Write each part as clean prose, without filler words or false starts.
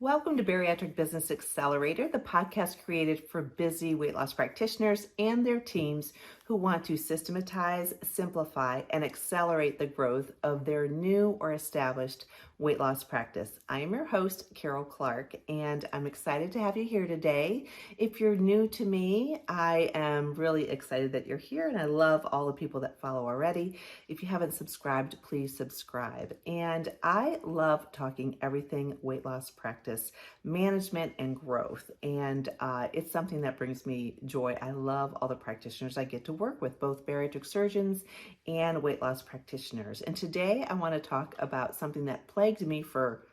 Welcome to Bariatric Business Accelerator, the podcast created for busy weight loss practitioners and their teams who want to systematize, simplify, and accelerate the growth of their new or established weight loss practice. I am your host, Carol Clark, and I'm excited to have you here today. If you're new to me, I am really excited that you're here, and I love all the people that follow already. If you haven't subscribed, please subscribe. And I love talking everything weight loss practice, management, and growth. And it's something that brings me joy. I love all the practitioners I get to work with, both bariatric surgeons and weight loss practitioners. And today I want to talk about something that plagued me for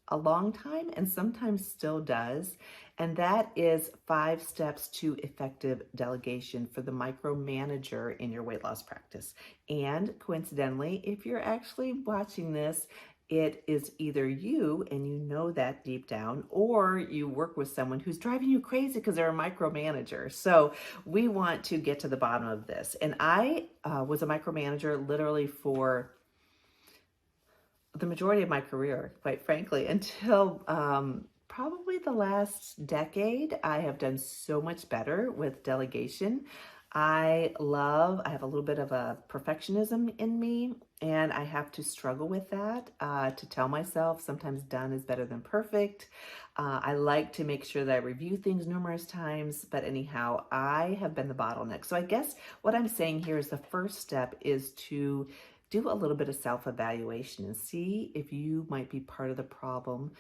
a long time and sometimes still does, and that is 5 steps to effective delegation for the micromanager in your weight loss practice. And coincidentally, if you're actually watching this, it is either you and you know that deep down, or you work with someone who's driving you crazy because they're a micromanager. So we want to get to the bottom of this. And I was a micromanager literally for the majority of my career, quite frankly, until probably the last decade. I have done so much better with delegation. I have a little bit of a perfectionism in me, and I have to struggle with that to tell myself sometimes done is better than perfect. I like to make sure that I review things numerous times, but anyhow, I have been the bottleneck. So I guess what I'm saying here is the first step is to do a little bit of self-evaluation and see if you might be part of the problem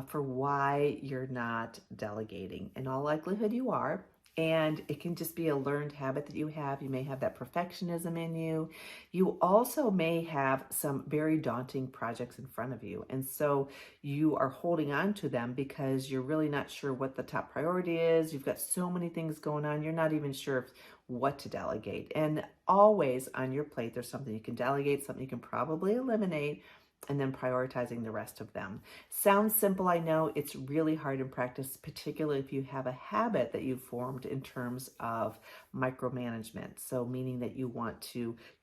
for why you're not delegating. In all likelihood, you are. And it can just be a learned habit that you have. You may have that perfectionism in you. You also may have some very daunting projects in front of you. And so you are holding on to them because you're really not sure what the top priority is. You've got so many things going on. You're not even sure what to delegate. And always on your plate, there's something you can delegate, something you can probably eliminate, and then prioritizing the rest of them. Sounds simple, I know. It's really hard in practice, particularly if you have a habit that you've formed in terms of micromanagement. So meaning that you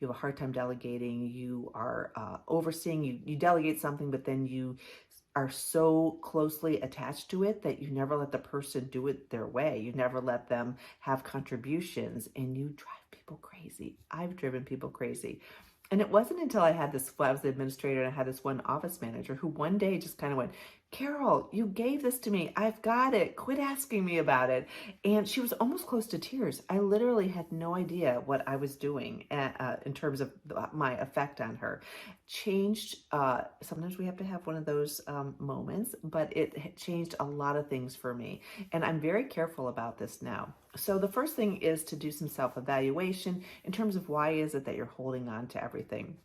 have a hard time delegating, you are overseeing, you delegate something, but then you are so closely attached to it that you never let the person do it their way. You never let them have contributions, and you drive people crazy. I've driven people crazy. And it wasn't until I was the administrator, and I had this one office manager who one day just kind of went, "Carol, you gave this to me. I've got it. Quit asking me about it." And she was almost close to tears. I literally had no idea what I was doing in terms of my effect on her. Sometimes we have to have one of those moments, but it changed a lot of things for me. And I'm very careful about this now. So the first thing is to do some self-evaluation in terms of why is it that you're holding on to everything.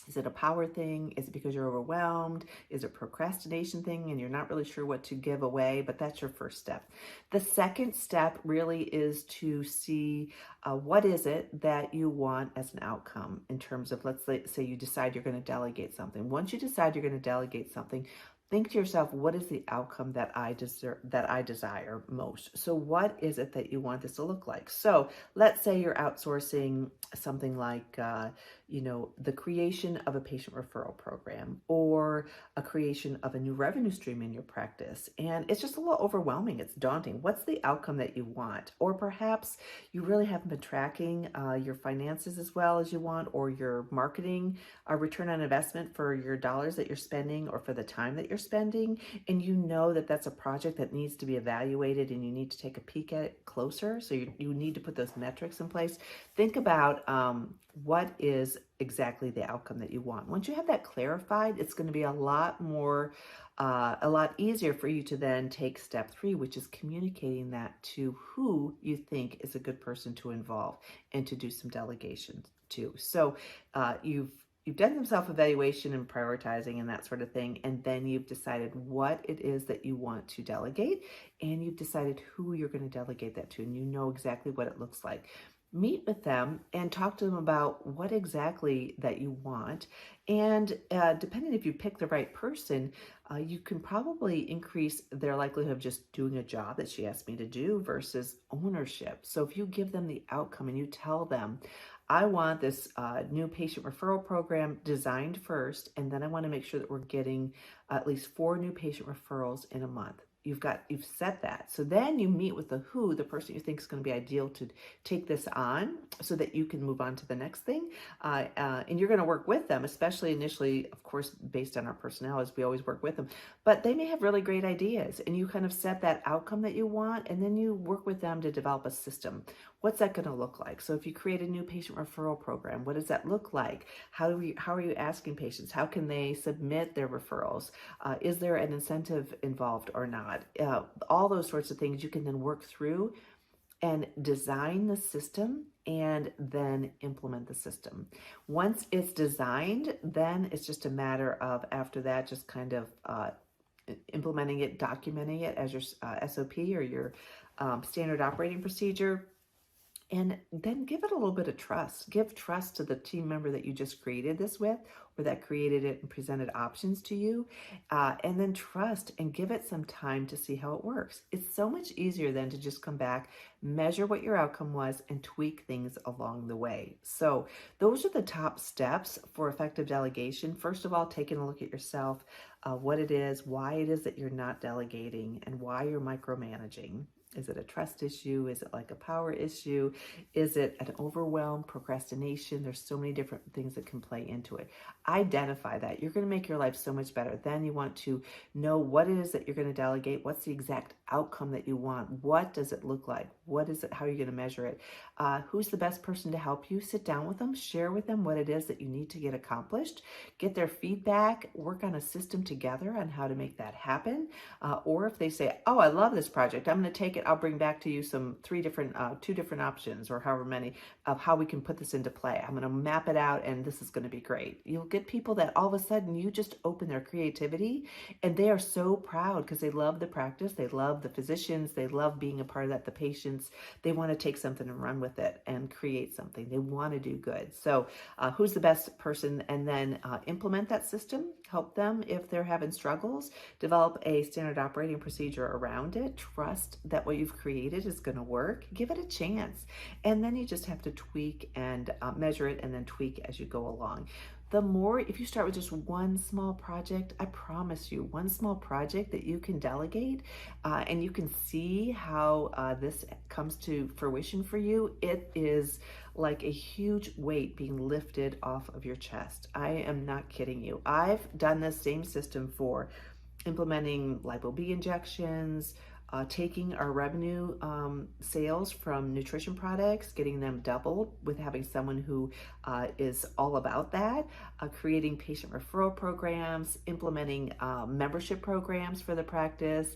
Is it a power thing? Is it because you're overwhelmed? Is it a procrastination thing and you're not really sure what to give away? But that's your first step. The second step really is to see what is it that you want as an outcome in terms of, let's say you decide you're going to delegate something. Once you decide you're going to delegate something, think to yourself, what is the outcome that I desire most? So what is it that you want this to look like? So let's say you're outsourcing something like, the creation of a patient referral program or a creation of a new revenue stream in your practice. And it's just a little overwhelming. It's daunting. What's the outcome that you want? Or perhaps you really haven't been tracking your finances as well as you want, or your marketing return on investment for your dollars that you're spending or for the time that you're spending. And you know that that's a project that needs to be evaluated and you need to take a peek at it closer. So you need to put those metrics in place. Think about what is exactly the outcome that you want. Once you have that clarified, it's going to be a lot easier for you to then take step 3, which is communicating that to who you think is a good person to involve and to do some delegation to. So you've done some self-evaluation and prioritizing and that sort of thing, and then you've decided what it is that you want to delegate, and you've decided who you're going to delegate that to, and you know exactly what it looks like. Meet with them and talk to them about what exactly that you want. And depending if you pick the right person, you can probably increase their likelihood of just doing a job that she asked me to do versus ownership. So if you give them the outcome and you tell them, I want this new patient referral program designed first, and then I want to make sure that we're getting at least 4 new patient referrals in a month. You've set that. So then you meet with the person you think is going to be ideal to take this on so that you can move on to the next thing. And you're going to work with them, especially initially, of course, based on our personalities, we always work with them, but they may have really great ideas, and you kind of set that outcome that you want, and then you work with them to develop a system. What's that going to look like? So if you create a new patient referral program, what does that look like? How are you asking patients? How can they submit their referrals? Is there an incentive involved or not? All those sorts of things you can then work through and design the system and then implement the system. Once it's designed, then it's just a matter of, after that, just kind of implementing it, documenting it as your SOP or your standard operating procedure. And then give it a little bit of trust. Give trust to the team member that you just created this with, or that created it and presented options to you. And then trust and give it some time to see how it works. It's so much easier than to just come back, measure what your outcome was, and tweak things along the way. So those are the top steps for effective delegation. First of all, taking a look at yourself, what it is, why it is that you're not delegating, and why you're micromanaging. Is it a trust issue? Is it like a power issue? Is it an overwhelm, procrastination? There's so many different things that can play into it. Identify that. You're going to make your life so much better. Then you want to know what it is that you're going to delegate. What's the exact outcome that you want? What does it look like? What is it? How are you going to measure it? Who's the best person to help you? Sit down with them, share with them what it is that you need to get accomplished, get their feedback, work on a system together on how to make that happen. Or if they say, oh, I love this project, I'm going to take it, I'll bring back to you two different options, or however many, of how we can put this into play. I'm going to map it out, and this is going to be great. You'll get people that all of a sudden you just open their creativity, and they are so proud because they love the practice, they love the physicians, they love being a part of that, the patients. They want to take something and run with it and create something. They want to do good. So who's the best person? And then implement that system, help them if they're having struggles, develop a standard operating procedure around it, trust that what you've created is going to work, give it a chance. And then you just have to tweak and measure it, and then tweak as you go along. The more, if you start with just one small project, I promise you, one small project that you can delegate and you can see how this comes to fruition for you, it is like a huge weight being lifted off of your chest. I am not kidding you. I've done this same system for implementing lipo B injections, taking our revenue sales from nutrition products, getting them doubled with having someone who is all about that, creating patient referral programs, implementing membership programs for the practice,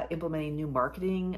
implementing new marketing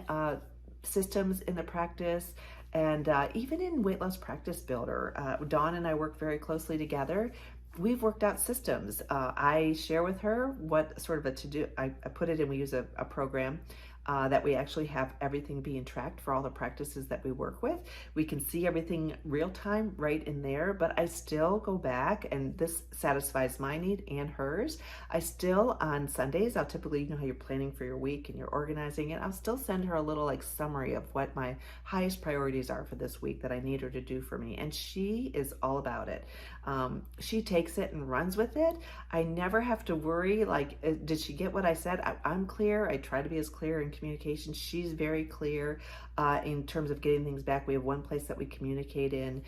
systems in the practice, and even in Weight Loss Practice Builder. Dawn and I work very closely together. We've worked out systems. I share with her what sort of a to-do, I put it in, we use a program that we actually have everything being tracked for all the practices that we work with. We can see everything real time right in there, but I still go back, and this satisfies my need and hers. I still, on Sundays, I'll typically, you know how you're planning for your week and you're organizing it, I'll still send her a little like summary of what my highest priorities are for this week that I need her to do for me. And she is all about it. She takes it and runs with it. I never have to worry, like, did she get what I said? I'm clear. I try to be as clear in communication. She's very clear in terms of getting things back. We have one place that we communicate in.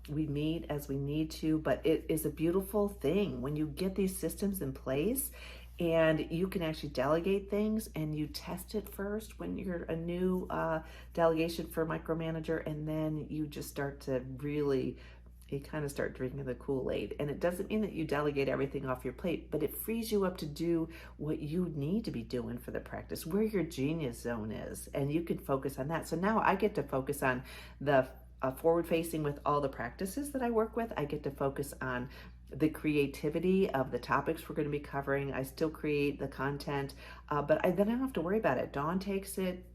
We meet as we need to, but it is a beautiful thing when you get these systems in place and you can actually delegate things, and you test it first when you're a new delegation for micromanager, and then you just start to really, you kind of start drinking the Kool-Aid. And it doesn't mean that you delegate everything off your plate, but it frees you up to do what you need to be doing for the practice, where your genius zone is, and you can focus on that. So now I get to focus on the forward facing with all the practices that I work with. I get to focus on the creativity of the topics we're going to be covering. I still create the content, but then I don't have to worry about it. Dawn takes it.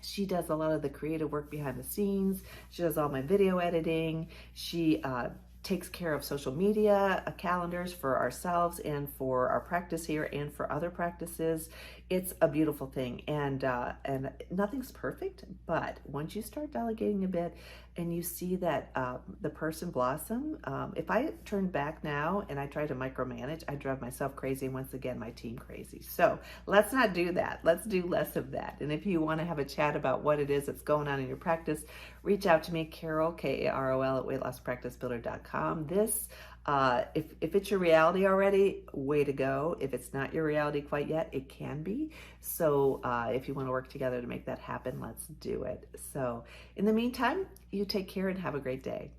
She does a lot of the creative work behind the scenes. She does all my video editing. She takes care of social media calendars for ourselves and for our practice here and for other practices. It's a beautiful thing, and nothing's perfect, but once you start delegating a bit, and you see that the person blossom. If I turn back now and I try to micromanage, I drive myself crazy and once again my team crazy. So let's not do that. Let's do less of that. And if you want to have a chat about what it is that's going on in your practice, reach out to me, Carol, Karol, at weightlosspracticebuilder.com. This if it's your reality already, way to go. If it's not your reality quite yet, it can be. So if you want to work together to make that happen, let's do it. So in the meantime, you take care and have a great day.